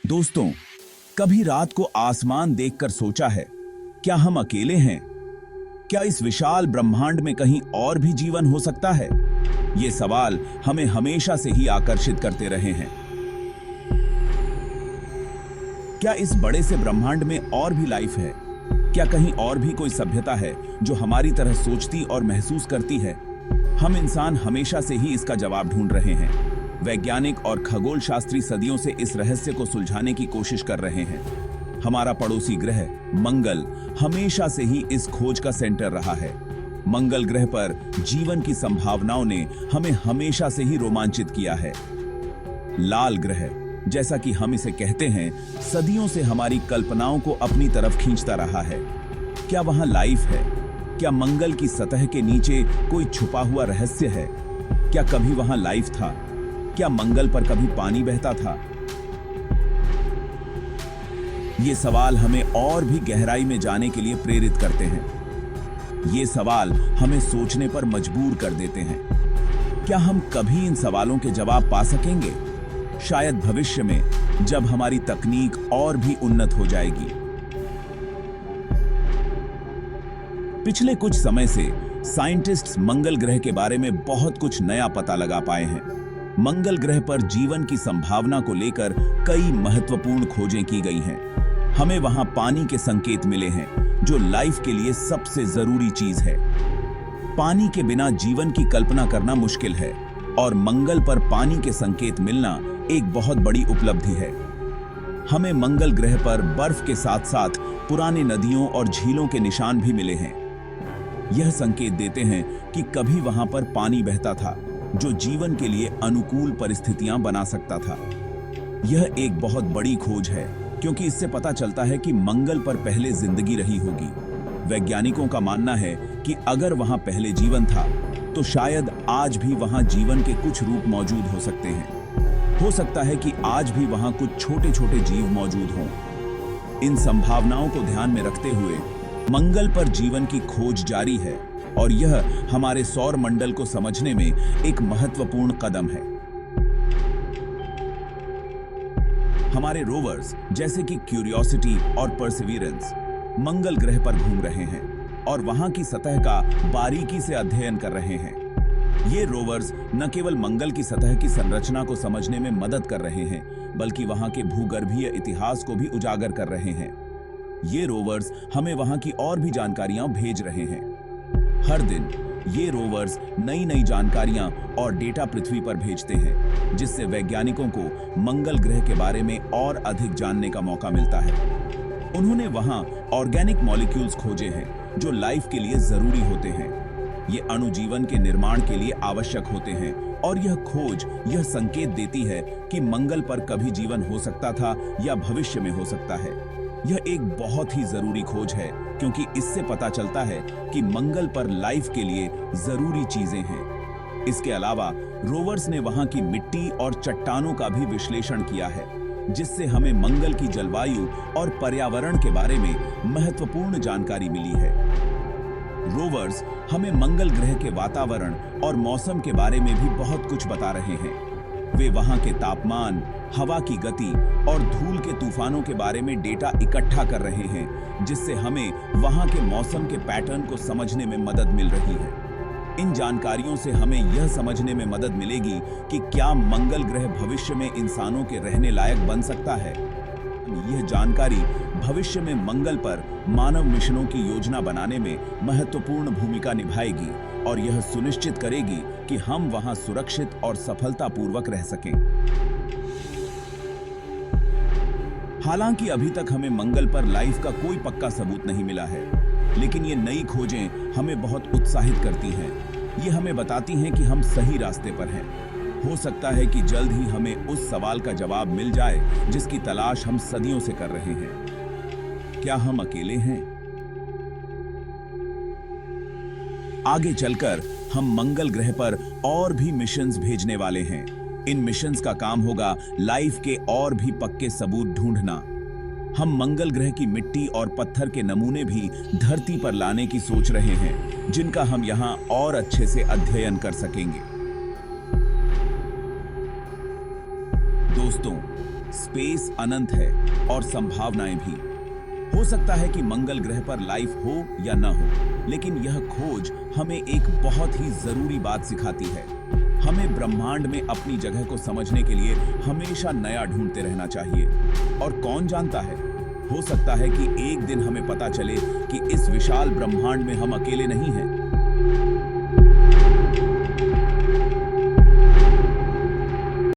दोस्तों, कभी रात को आसमान देखकर सोचा है, क्या हम अकेले हैं? क्या इस विशाल ब्रह्मांड में कहीं और भी जीवन हो सकता है? ये सवाल हमें हमेशा से ही आकर्षित करते रहे हैं। क्या इस बड़े से ब्रह्मांड में और भी लाइफ है? क्या कहीं और भी कोई सभ्यता है जो हमारी तरह सोचती और महसूस करती है? हम इंसान हमेशा से ही इसका जवाब ढूंढ रहे हैं। वैज्ञानिक और खगोल शास्त्री सदियों से इस रहस्य को सुलझाने की कोशिश कर रहे हैं। हमारा पड़ोसी ग्रह मंगल हमेशा से ही इस खोज का सेंटर रहा है। मंगल ग्रह पर जीवन की संभावनाओं ने हमें हमेशा से ही रोमांचित किया है। लाल ग्रह, जैसा कि हम इसे कहते हैं, सदियों से हमारी कल्पनाओं को अपनी तरफ खींचता रहा है। क्या वहां लाइफ है? क्या मंगल की सतह के नीचे कोई छुपा हुआ रहस्य है? क्या कभी वहां लाइफ था? क्या मंगल पर कभी पानी बहता था? ये सवाल हमें और भी गहराई में जाने के लिए प्रेरित करते हैं। ये सवाल हमें सोचने पर मजबूर कर देते हैं। क्या हम कभी इन सवालों के जवाब पा सकेंगे? शायद भविष्य में, जब हमारी तकनीक और भी उन्नत हो जाएगी। पिछले कुछ समय से साइंटिस्ट्स मंगल ग्रह के बारे में बहुत कुछ नया पता लगा पाए हैं। मंगल ग्रह पर जीवन की संभावना को लेकर कई महत्वपूर्ण खोजें की गई हैं। हमें वहां पानी के संकेत मिले हैं, जो लाइफ के लिए सबसे जरूरी चीज है। पानी के बिना जीवन की कल्पना करना मुश्किल है, और मंगल पर पानी के संकेत मिलना एक बहुत बड़ी उपलब्धि है। हमें मंगल ग्रह पर बर्फ के साथ साथ पुराने नदियों और झीलों के निशान भी मिले हैं। यह संकेत देते हैं कि कभी वहां पर पानी बहता था, जो जीवन के लिए अनुकूल परिस्थितियां बना सकता था। यह एक बहुत बड़ी खोज है, क्योंकि इससे पता चलता है कि मंगल पर पहले जिंदगी रही होगी। वैज्ञानिकों का मानना है कि अगर वहां पहले जीवन था, तो शायद आज भी वहां जीवन के कुछ रूप मौजूद हो सकते हैं। हो सकता है कि आज भी वहां कुछ छोटे छोटे जीव मौजूद हों। इन संभावनाओं को ध्यान में रखते हुए मंगल पर जीवन की खोज जारी है, और यह हमारे सौर मंडल को समझने में एक महत्वपूर्ण कदम है। हमारे रोवर्स जैसे कि क्यूरियोसिटी और परसिवियरेंस मंगल ग्रह पर घूम रहे हैं और वहां की सतह का बारीकी से अध्ययन कर रहे हैं। ये रोवर्स न केवल मंगल की सतह की संरचना को समझने में मदद कर रहे हैं, बल्कि वहां के भूगर्भीय इतिहास को भी उजागर कर रहे हैं। ये रोवर्स हमें वहां की और भी जानकारियां भेज रहे हैं। हर दिन ये रोवर्स नई नई जानकारियां और डेटा पृथ्वी पर भेजते हैं, जिससे वैज्ञानिकों को मंगल ग्रह के बारे में और अधिक जानने का मौका मिलता है। उन्होंने वहां ऑर्गेनिक मॉलिक्यूल्स खोजे हैं, जो लाइफ के लिए जरूरी होते हैं। ये अणु जीवन के निर्माण के लिए आवश्यक होते हैं, और यह खोज यह संकेत देती है कि मंगल पर कभी जीवन हो सकता था या भविष्य में हो सकता है। यह एक बहुत ही जरूरी खोज है, क्योंकि इससे पता चलता है कि मंगल पर लाइफ के लिए जरूरी चीजें हैं। इसके अलावा रोवर्स ने वहां की मिट्टी और चट्टानों का भी विश्लेषण किया है, जिससे हमें मंगल की जलवायु और पर्यावरण के बारे में महत्वपूर्ण जानकारी मिली है। रोवर्स हमें मंगल ग्रह के वातावरण और मौसम के बारे में भी बहुत कुछ बता रहे हैं। वे वहां के तापमान, हवा की गति और धूल के तूफानों के बारे में डेटा इकट्ठा कर रहे हैं, जिससे हमें वहां के मौसम के पैटर्न को समझने में मदद मिल रही है। इन जानकारियों से हमें यह समझने में मदद मिलेगी कि क्या मंगल ग्रह भविष्य में इंसानों के रहने लायक बन सकता है। यह जानकारी भविष्य में मंगल पर मानव मिशनों की योजना बनाने में महत्वपूर्ण भूमिका निभाएगी, और यह सुनिश्चित करेगी कि हम वहां सुरक्षित और सफलतापूर्वक रह सकें। हालांकि अभी तक हमें मंगल पर लाइफ का कोई पक्का सबूत नहीं मिला है, लेकिन ये नई खोजें हमें बहुत उत्साहित करती हैं। ये हमें बताती हैं कि हम सही रास्ते पर हैं। हो सकता है कि जल्द ही हमें उस सवाल का जवाब मिल जाए, जिसकी तलाश हम सदियों से कर रहे हैं। क्या हम अकेले हैं? आगे चलकर हम मंगल ग्रह पर और भी मिशंस भेजने वाले हैं। इन मिशंस का काम होगा लाइफ के और भी पक्के सबूत ढूंढना। हम मंगल ग्रह की मिट्टी और पत्थर के नमूने भी धरती पर लाने की सोच रहे हैं, जिनका हम यहां और अच्छे से अध्ययन कर सकेंगे। दोस्तों, स्पेस अनंत है और संभावनाएं भी। हो सकता है कि मंगल ग्रह पर लाइफ हो या ना हो, लेकिन यह खोज हमें एक बहुत ही जरूरी बात सिखाती है। हमें ब्रह्मांड में अपनी जगह को समझने के लिए हमेशा नया ढूंढते रहना चाहिए। और कौन जानता है, हो सकता है कि एक दिन हमें पता चले कि इस विशाल ब्रह्मांड में हम अकेले नहीं हैं।